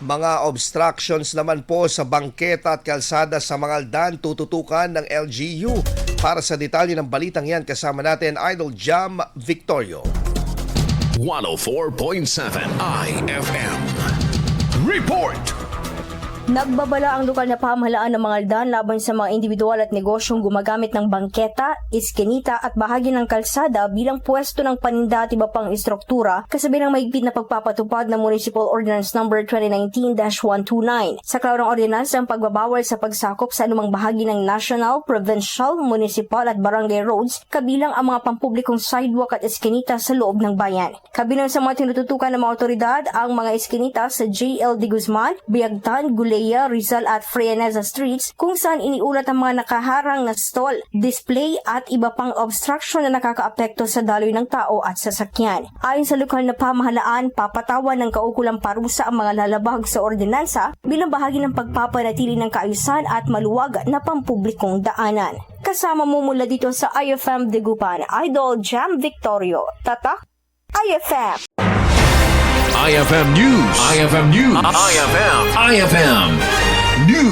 Mga obstructions naman po sa bangketa at kalsada sa Mangaldan tututukan ng LGU. Para sa detalye ng balitang yan, kasama natin Idol Jam Victorio. 104.7 IFM. Report! Nagbabala ang lokal na pamahalaan ng Mangaldan laban sa mga individual at negosyong gumagamit ng bangketa, iskinita at bahagi ng kalsada bilang pwesto ng paninda at iba pang istruktura kasabi ng mahigpit na pagpapatupad ng Municipal Ordinance No. 2019-129. Sa klarong ordinansa ang pagbabawal sa pagsakop sa anumang bahagi ng national, provincial, municipal at barangay roads kabilang ang mga pampublikong sidewalk at iskinita sa loob ng bayan. Kabilang sa mga tinututukan ng mga otoridad ang mga iskinita sa JL de Guzman, Biagtan, Gulay, Rizal at Freyaneza Streets kung saan iniulat ang mga nakaharang na stall, display at iba pang obstruction na nakakaapekto sa daloy ng tao at sasakyan. Ayon sa lokal na pamahalaan, papatawan ng kaukulang parusa ang mga lalabag sa ordinansa bilang bahagi ng pagpapanatili ng kaayusan at maluwag na pampublikong daanan. Kasama mo mula dito sa IFM Dagupan, Idol Jam Victorio. Tatak IFM! IFM News. IFM News. IFM. IFM News.